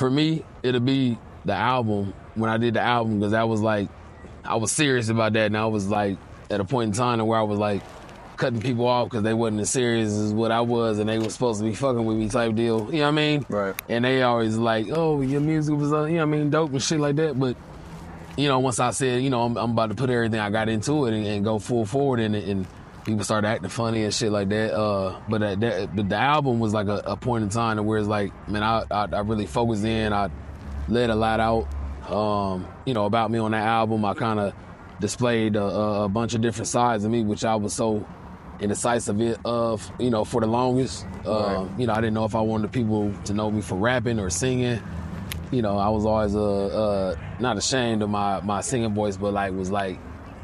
For me, it'll be the album, when I did the album, because that was like, I was serious about that, and I was like, at a point in time where I was like, cutting people off because they wasn't as serious as what I was, and they was supposed to be fucking with me type deal, you know what I mean? Right. And they always like, oh, your music was, you know what I mean, dope and shit like that, but, you know, once I said, you know, I'm about to put everything I got into it and go full forward in it, and people started acting funny and shit like that. But the album was like a point in time where it's like, man, I really focused in. I let a lot out, you know, about me on that album. I kind of displayed a bunch of different sides of me, which I was so indecisive of, you know, for the longest. Right. You know, I didn't know if I wanted people to know me for rapping or singing. You know, I was always not ashamed of my singing voice, but like was like,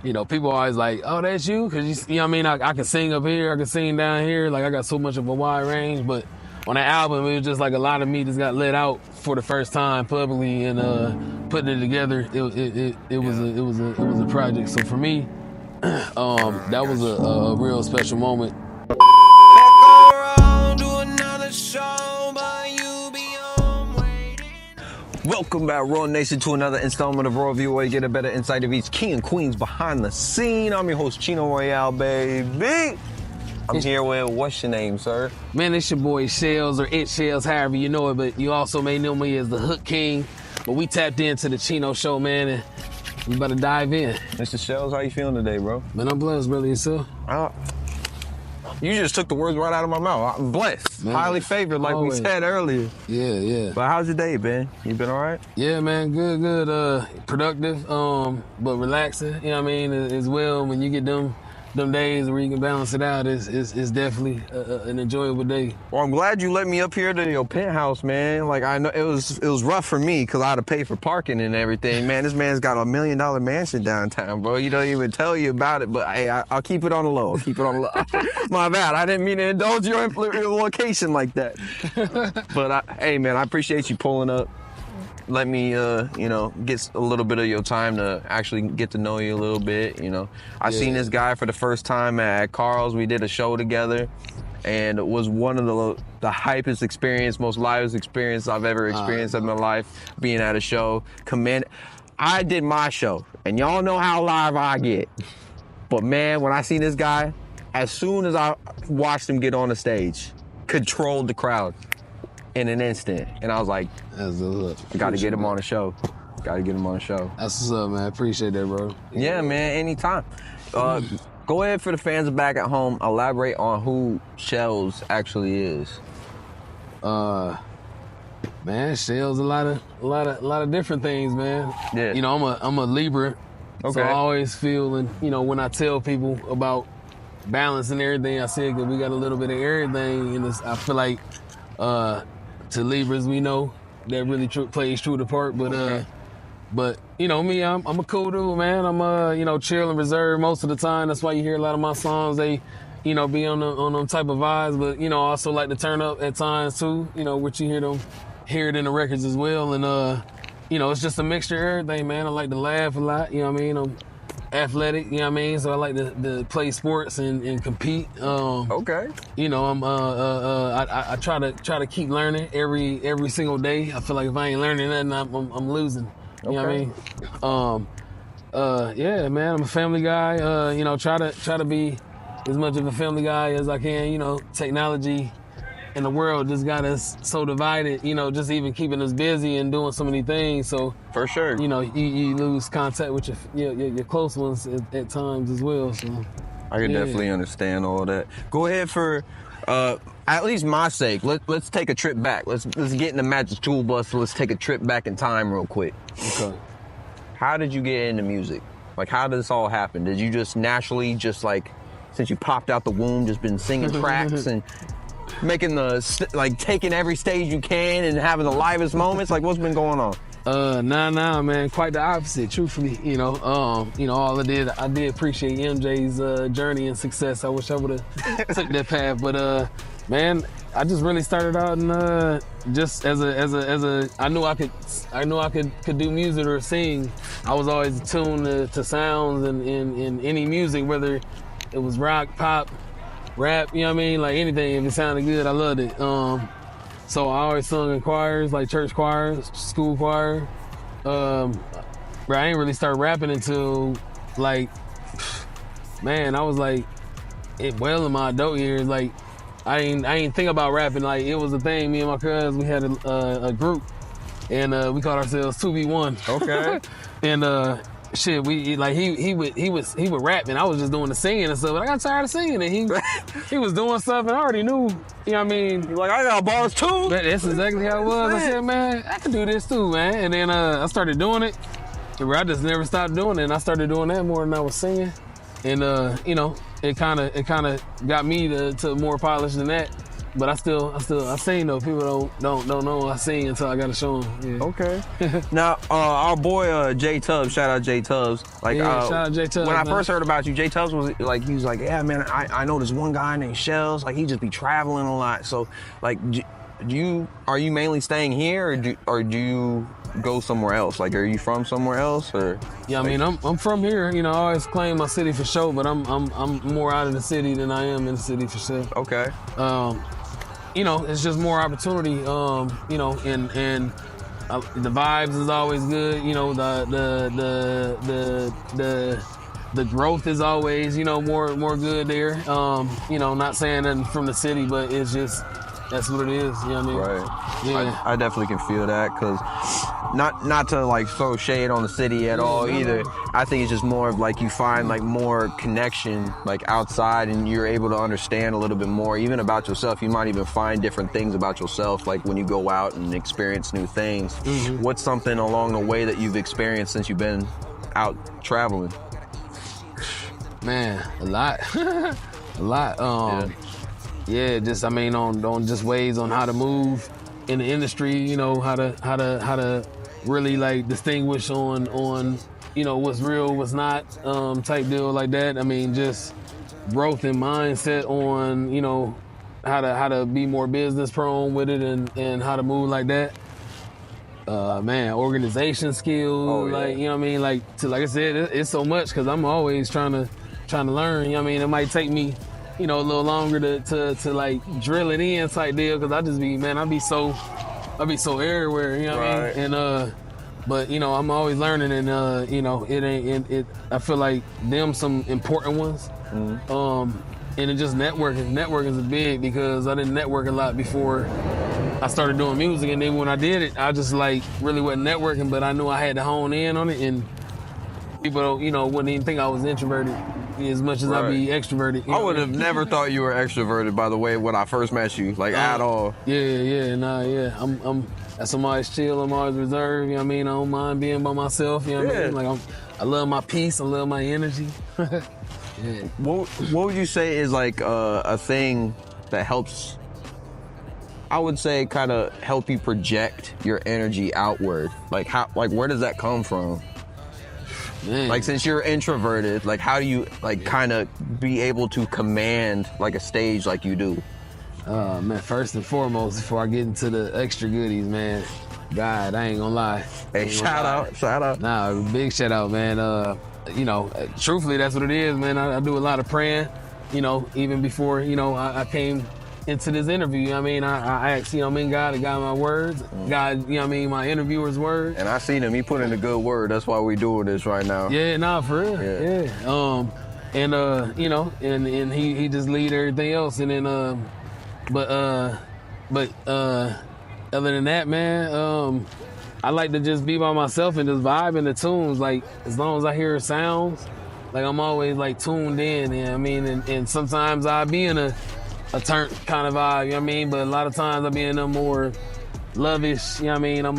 you know, people always like, oh, that's you? Because, you know what I mean? I can sing up here, I can sing down here. Like, I got so much of a wide range. But on that album, it was just like a lot of me just got let out for the first time publicly, and putting it together, it was a project. So for me, that was a real special moment. Welcome back, Raw Nation, to another installment of Raw View, where you get a better insight of each king and queens behind the scene. I'm your host, Cheno Royale, baby. I'm here with, what's your name, sir? Man, it's your boy ItzSHLZ, or ItzSHLZ, however you know it, but you also may know me as the Hook King. But we tapped into the Cheno Show, man, and we about to dive in. Mr. Shells, how you feeling today, bro? Man, I'm blessed, brother, yourself? You just took the words right out of my mouth. I'm blessed, man, highly favored, like always. We said earlier. Yeah. But how's your day been? You been all right? Yeah, man, good. Productive, but relaxing. You know what I mean? As well, when you get them days where you can balance it out, it's definitely an enjoyable day. Well, I'm glad you let me up here to your penthouse, man. Like, I know it was rough for me because I had to pay for parking and everything. Man, this man's got $1 million mansion downtown, bro. You don't even tell you about it, but hey, I'll keep it on the low. My bad. I didn't mean to indulge your location like that. But hey, man, I appreciate you pulling up. Let me, you know, get a little bit of your time to actually get to know you a little bit, you know. I seen this guy for the first time at Carl's. We did a show together, and it was one of the hypest experience, most livest experience I've ever experienced in my life, being at a show. I did my show, and y'all know how live I get. But man, when I seen this guy, as soon as I watched him get on the stage, controlled the crowd in an instant. And I was like, I gotta get him on the show. That's what's up, man. Appreciate that, bro. Yeah, man, anytime. Go ahead, for the fans back at home, elaborate on who ItzSHLZ actually is. Man, ItzSHLZ a lot of different things, man. Yeah. You know, I'm a Libra. Okay. So I always feel, and you know, when I tell people about balance and everything, I say that we got a little bit of everything, and I feel like to Libras, we know that really plays true to part, but you know me, I'm a cool dude, man. I'm you know, chill and reserved most of the time. That's why you hear a lot of my songs, they, you know, be on them type of vibes, but you know, I also like to turn up at times too, you know, which you hear it in the records as well, and you know, it's just a mixture of everything, man. I like to laugh a lot, you know what I mean? I'm athletic, you know what I mean? So I like to play sports and compete. Okay. You know, I try to keep learning every single day. I feel like if I ain't learning nothing, I'm losing. You know what I mean? Yeah, man, I'm a family guy. You know, try to be as much of a family guy as I can. You know, technology in the world just got us so divided, you know, just even keeping us busy and doing so many things. So for sure, you know, you lose contact with your close ones at times as well. So I can definitely understand all that. Go ahead, for at least my sake, let's take a trip back. Let's get in the magic tool bus. Let's take a trip back in time real quick. Okay. How did you get into music? Like, how did this all happen? Did you just naturally, just like, since you popped out the womb, just been singing tracks and making taking every stage you can and having the livest moments? Like, what's been going on? Nah, man. Quite the opposite, truthfully. You know, all I did appreciate MJ's journey and success. I wish I would have took that path, but man, I just really started out and just as a I knew I could do music or sing. I was always tuned to sounds and any music, whether it was rock, pop, rap, you know what I mean? Like anything, if it sounded good, I loved it. So I always sung in choirs, like church choirs, school choir. But I ain't really start rapping until like, man, I was like, well in my adult years, like I ain't think about rapping. Like it was a thing. Me and my cousins, we had a group, and we called ourselves 2v1. Okay. And shit, we like he would rap, and I was just doing the singing and stuff. But I got tired of singing, and he was doing stuff, and I already knew. You know what I mean? You're like, I got bars too. That's exactly how it was. I said, man, I can do this too, man. And then I started doing it. I just never stopped doing it, and I started doing that more than I was singing. And you know, it kind of got me to more polished than that. But I sing though. People don't know I sing until I gotta show them. Yeah. Okay. Now, our boy J Tubbs, shout out J Tubbs. Like, shout out J Tubbs. When I first heard about you, J Tubbs was like, he was like, yeah, man, I know this one guy named SHLZ. Like, he just be traveling a lot. So, like, are you mainly staying here, or do you go somewhere else? Like, are you from somewhere else, or? Yeah, I mean, I'm from here. You know, I always claim my city for sure, but I'm more out of the city than I am in the city for sure. Okay. You know, it's just more opportunity. You know, and the vibes is always good. You know, the growth is always, you know, more good there. You know, not saying nothing from the city, but it's just that's what it is. You know what I mean? Right. Yeah. I definitely can feel that, because not to like throw shade on the city at all either. I think it's just more of like you find like more connection like outside, and you're able to understand a little bit more even about yourself. You might even find different things about yourself like when you go out and experience new things. Mm-hmm. What's something along the way that you've experienced since you've been out traveling? Man, a lot. A lot. Yeah, just I mean on just ways on how to move in the industry, you know, how to really like distinguish on you know what's real, what's not, type deal like that. I mean, just growth and mindset on, you know, how to be more business prone with it, and how to move like that. Man, organization skills, like, you know what I mean, like I said, it's so much, because I'm always trying to learn. You know what I mean? It might take me, you know, a little longer to like drill it in type deal, because I just be, man, I be so everywhere, you know what I mean? And but you know, I'm always learning, and you know, I feel like them some important ones. Mm-hmm. And it just networking is big, because I didn't network a lot before I started doing music, and then when I did it, I just like really wasn't networking, but I knew I had to hone in on it, and people, you know, wouldn't even think I was introverted as much as I be extroverted. I would have never thought you were extroverted, by the way, when I first met you, like at all. I'm I'm always chill, I'm always reserved, you know what I mean? I don't mind being by myself, you know what I mean? Like I love my peace, I love my energy. What would you say is like a thing that helps, I would say, kind of help you project your energy outward? Like where does that come from? Man. Like, since you're introverted, like how do you like kind of be able to command like a stage like you do? Man, first and foremost, before I get into the extra goodies, man, God, I ain't gonna lie. Hey, shout out. Nah, big shout out, man. You know, truthfully, that's what it is, man. I do a lot of praying, you know, even before, you know, I came into this interview, you know what I mean? I asked, you know what I mean, God to guide my words, God, you know what I mean, my interviewer's words. And I seen him, he put in a good word. That's why we doing this right now. Yeah, nah, for real. Yeah. And you know, and he just lead everything else. And then but other than that, man, I like to just be by myself and just vibe in the tunes. Like, as long as I hear sounds, like I'm always like tuned in, you know what I mean? And sometimes I be in a turn kind of vibe, you know what I mean? But a lot of times I be in a more lovish, you know what I mean? I'm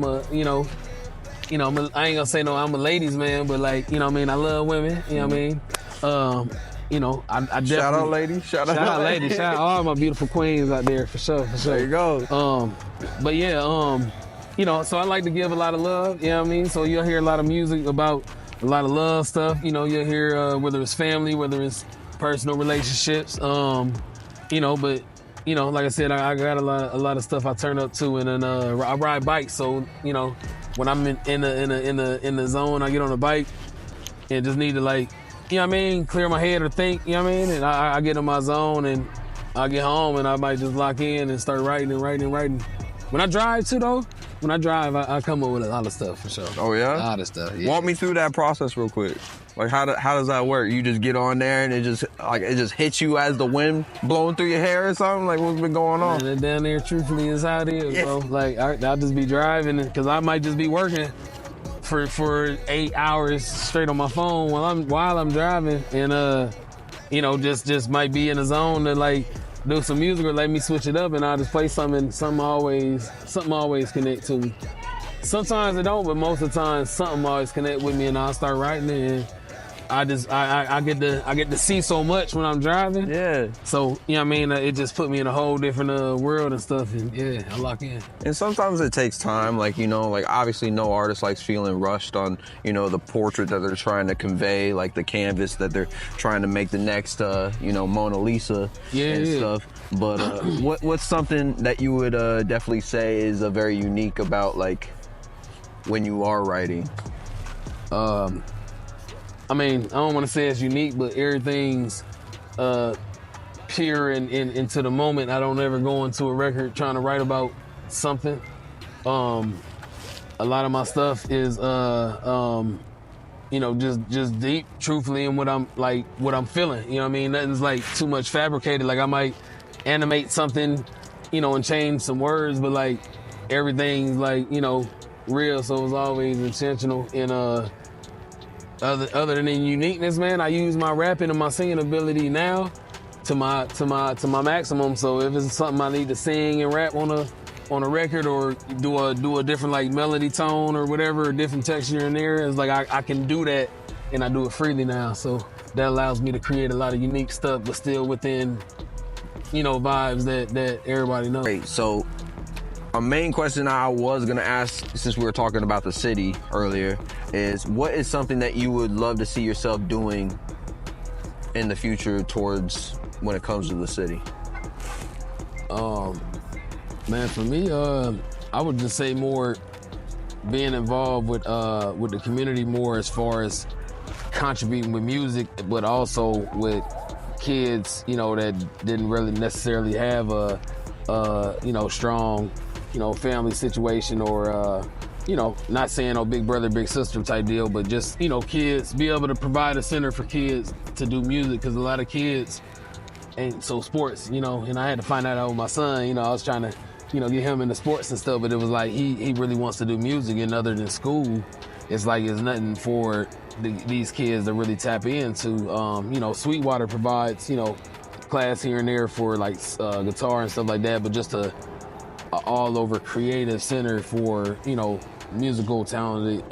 a you know, I ain't gonna say no, I'm a ladies man, but like, you know what I mean? I love women, you know what I mean? You know, I definitely... Shout out ladies. Shout out ladies. Shout out all my beautiful queens out there, for sure. There you go. But yeah, you know, so I like to give a lot of love, you know what I mean? So you'll hear a lot of music about a lot of love stuff, you know, you'll hear whether it's family, whether it's personal relationships, you know, but, you know, like I said, I got a lot of stuff I turn up to, and then I ride bikes, so, you know, when I'm in the zone, I get on a bike and just need to, like, you know what I mean, clear my head or think, you know what I mean, and I get in my zone, and I get home and I might just lock in and start writing. When I drive too, though, I come up with a lot of stuff for sure. Oh yeah? A lot of stuff, yeah. Walk me through that process real quick. Like how does that work? You just get on there and it just hits you as the wind blowing through your hair or something? Like what's been going on? And down there, truthfully, is how it is, bro. Like I'll just be driving because I might just be working for 8 hours straight on my phone while I'm driving, and just might be in a zone to like do some music or let me switch it up, and I'll just play something always connect to me. Sometimes it don't, but most of the time something always connect with me, and I'll start writing it. And I get to see so much when I'm driving. Yeah. So it just put me in a whole different world and stuff, and yeah, I lock in. And sometimes it takes time, like obviously no artist likes feeling rushed on the portrait that they're trying to convey, like the canvas that they're trying to make the next Mona Lisa and stuff. But what's something that you would definitely say is very unique about like when you are writing? I don't want to say it's unique, but everything's pure and into the moment. I don't ever go into a record trying to write about something. A lot of my stuff is just deep, truthfully, in what I'm feeling. You know what I mean? Nothing's like too much fabricated. Like I might animate something, and change some words, but like everything's like, real, so it's always intentional. And other than uniqueness, man, I use my rapping and my singing ability now to my maximum. So if it's something I need to sing and rap on a record, or do a different like melody tone or whatever, a different texture in there, it's like I can do that, and I do it freely now. So that allows me to create a lot of unique stuff, but still within vibes that everybody knows. Great. So a main question I was gonna ask, since we were talking about the city earlier, is what is something that you would love to see yourself doing in the future towards when it comes to the city? Man, for me, I would just say more being involved with the community more, as far as contributing with music, but also with kids, that didn't really necessarily have a strong family situation, or not saying no big brother, big sister type deal, but just kids, be able to provide a center for kids to do music, because a lot of kids ain't so sports, and I had to find that out with my son. I was trying to get him into sports and stuff, but it was like he really wants to do music, and other than school, it's like it's nothing for these kids to really tap into. Sweetwater provides class here and there for like guitar and stuff like that, but just a all over creative center for musical talented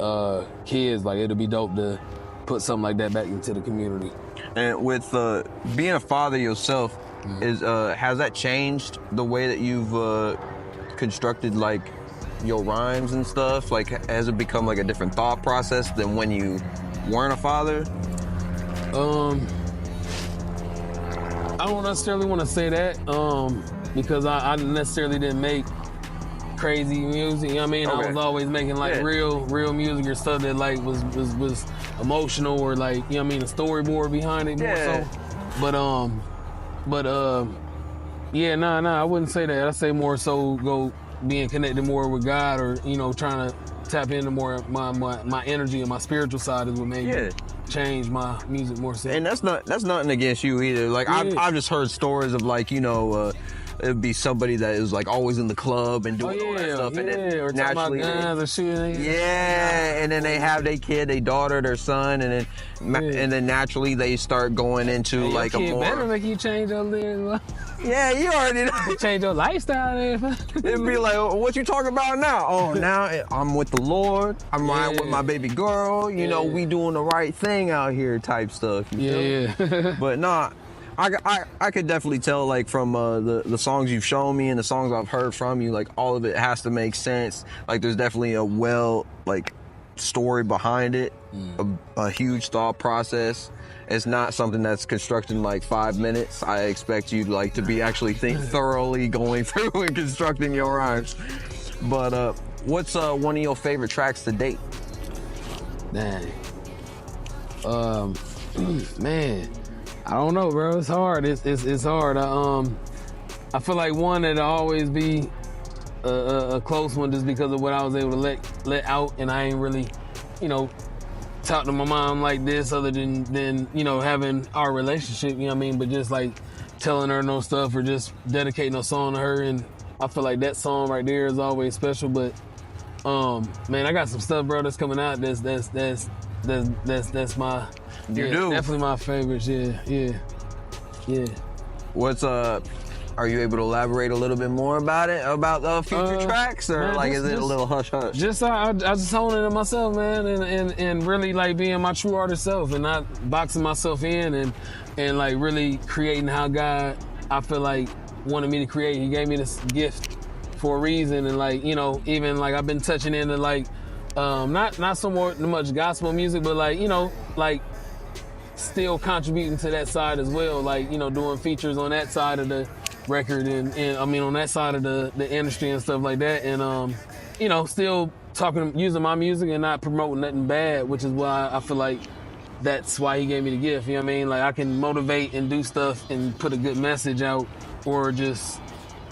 kids. Like it'd be dope to put something like that back into the community. And with being a father yourself, has that changed the way that you've constructed like your rhymes and stuff? Like has it become like a different thought process than when you weren't a father? I don't necessarily want to say that, because I necessarily didn't make crazy music. Okay. I was always making like real music, or stuff that like was emotional, or like a storyboard behind it more so. But I wouldn't say that. I say more so go being connected more with God, or trying to tap into more my energy and my spiritual side is what made me change my music more so. And that's nothing against you either. Like I've just heard stories of like it'd be somebody that is like always in the club and doing all that stuff, and then or naturally, guns or shooting. And then they have their kid, their daughter, their son, and then naturally they start going into like a more. Better make you change your lyrics. Yeah, you already know. Change your lifestyle. It'd be like, what you talking about now? Oh, now I'm with the Lord. I'm riding with my baby girl. We doing the right thing out here, type stuff. But nah. I could definitely tell, like, from the songs you've shown me and the songs I've heard from you, like, all of it has to make sense. Like, there's definitely a story behind it, a huge thought process. It's not something that's constructed in, like, 5 minutes. I expect you, like, to be actually thoroughly going through and constructing your rhymes. But what's one of your favorite tracks to date? Dang. Man. I don't know, bro. It's hard. It's hard. I feel like one that'll always be a close one just because of what I was able to let out, and I ain't really, you know, talk to my mom like this other than you know, having our relationship, you know what I mean? But just like telling her no stuff or just dedicating a song to her, and I feel like that song right there is always special. But man, I got some stuff, bro, that's coming out that's my definitely my favorites. Yeah. What's are you able to elaborate a little bit more about it, about future tracks, or man, like is it a little hush hush? Just I just hone it in myself, man, and really like being my true artist self and not boxing myself in and like really creating how God, I feel like, wanted me to create. He gave me this gift for a reason, and like, you know, even like I've been touching into like not so much gospel music, but like, you know, like still contributing to that side as well, like, you know, doing features on that side of the record and I mean on that side of the industry and stuff like that, and you know, still using my music and not promoting nothing bad, which is why I feel like that's why he gave me the gift, you know what I mean? Like I can motivate and do stuff and put a good message out, or just,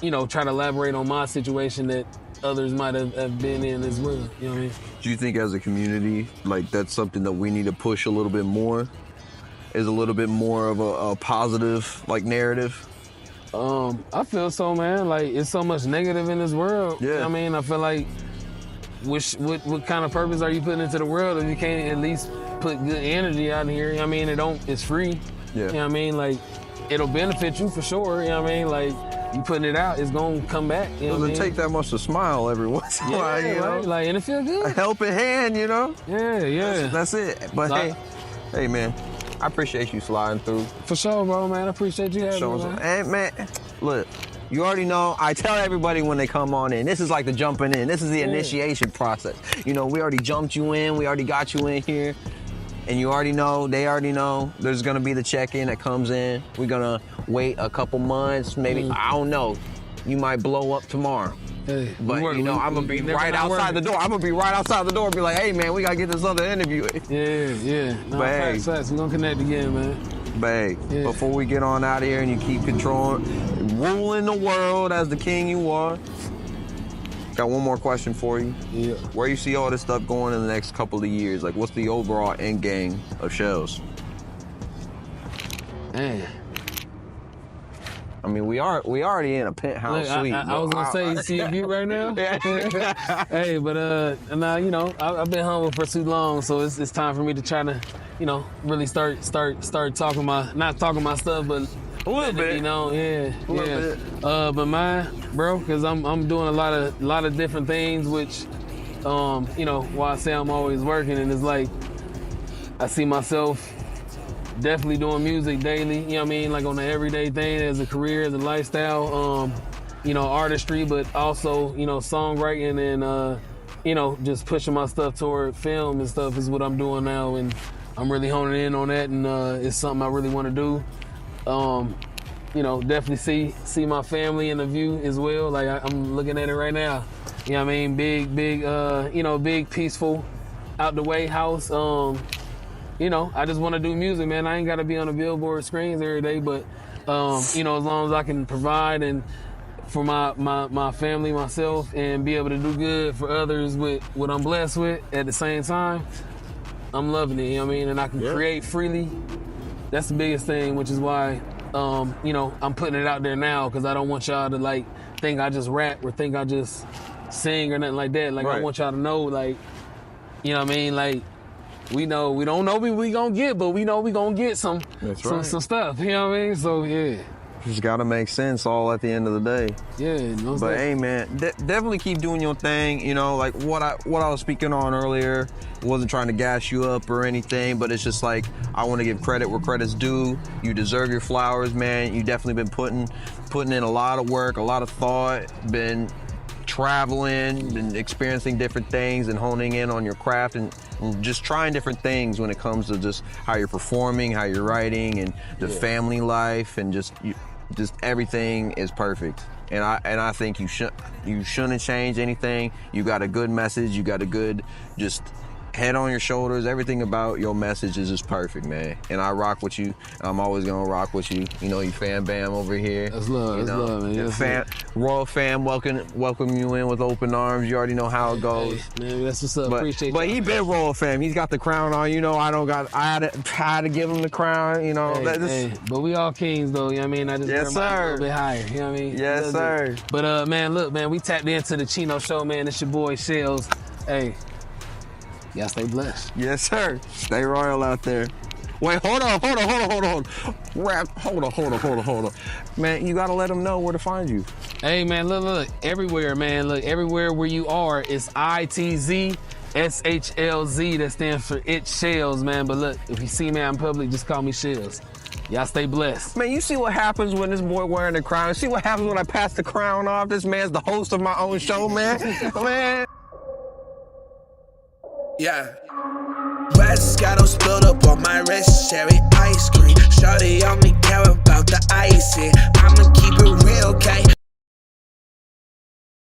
you know, try to elaborate on my situation that others might have been in as well, you know what I mean? Do you think as a community, like that's something that we need to push a little bit more? Is a little bit more of a positive like narrative? I feel so, man. Like it's so much negative in this world. Yeah. I mean, I feel like what kind of purpose are you putting into the world if you can't at least put good energy out here? I mean, it's free. Yeah. You know what I mean? Like it'll benefit you for sure. You know what I mean? Like you putting it out, it's gonna come back. You know what I mean? Doesn't take that much to smile every once in a while, you know? Right? Like, and it feel good. A helping hand, you know? Yeah. That's it. But hey man, I appreciate you sliding through. For sure, bro, man. I appreciate you having me, man. And man, look, you already know, I tell everybody when they come on in, this is like the jumping in. This is the initiation process. You know, we already jumped you in. We already got you in here. And you already know, they already know, there's going to be the check-in that comes in. We're going to wait a couple months, maybe, I don't know. You might blow up tomorrow. Hey, but you know, I'm gonna be right outside the door. I'm gonna be right outside the door and be like, hey man, we gotta get this other interview. Yeah. No, facts. We're gonna connect again, man. But hey, before we get on out of here and you keep ruling the world as the king you are, got one more question for you. Yeah. Where you see all this stuff going in the next couple of years? Like, what's the overall end game of shows? Man. I mean, we already in a penthouse suite. I was gonna say, you see a view right now? Hey, but now, you know, I've been humble for too long, so it's time for me to try to, you know, really start talking not talking my stuff, but a little bit, you know, a little bit. But mine, bro, because I'm doing a lot of different things, which, you know, why I say I'm always working, and it's like I see myself definitely doing music daily, you know what I mean? Like on the everyday thing, as a career, as a lifestyle, you know, artistry, but also, you know, songwriting and, you know, just pushing my stuff toward film and stuff is what I'm doing now. And I'm really honing in on that, and it's something I really want to do. You know, definitely see my family in the view as well. Like I'm looking at it right now. You know what I mean? Big, you know, big, peaceful, out the way house. You know, I just want to do music, man. I ain't got to be on the billboard screens every day, but, you know, as long as I can provide and for my family, myself, and be able to do good for others with what I'm blessed with at the same time, I'm loving it, you know what I mean? And I can create freely. That's the biggest thing, which is why, you know, I'm putting it out there now, because I don't want y'all to, like, think I just rap or think I just sing or nothing like that. Like, I want y'all to know, like, you know what I mean? Like, we know, we don't know what we gonna get, but we know we gonna get some stuff, you know what I mean? So, yeah. Just gotta make sense all at the end of the day. Yeah, no. But hey, man, definitely keep doing your thing. You know, like what I was speaking on earlier, wasn't trying to gas you up or anything, but it's just like, I want to give credit where credit's due. You deserve your flowers, man. You definitely been putting in a lot of work, a lot of thought, been traveling and experiencing different things and honing in on your craft and just trying different things when it comes to just how you're performing, how you're writing, and the family life, and just everything is perfect. And I think you shouldn't change anything. You got a good message. You got a good just head on your shoulders. Everything about your message is just perfect, man. And I rock with you. I'm always gonna rock with you. You know, you fan bam over here. That's love, that's love, man. Royal fam welcome you in with open arms. You already know how it goes. Hey, man, that's what's up. Appreciate But he been Royal fam. He's got the crown on. You know, I had to give him the crown. You know, but we all kings though. You know what I mean? I just yes, sir. A little bit higher. You know what I mean? Yes, sir. But man, look, man, we tapped into the Cheno Show, man. It's your boy SHLZ. Hey, y'all stay blessed. Yes, sir. Stay royal out there. Wait, hold on. Hold on. Man, you gotta let them know where to find you. Hey, man, look, everywhere, man. Look, everywhere where you are, it's ItzSHLZ. That stands for ItzSHLZ, man. But look, if you see me out in public, just call me SHLZ. Y'all stay blessed. Man, you see what happens when this boy wearing the crown? See what happens when I pass the crown off? This man's the host of my own show, man. Man. Yeah. Moscato spilled up on my wrist, cherry ice cream. Shawty only care about the icing. I'ma keep it real, okay?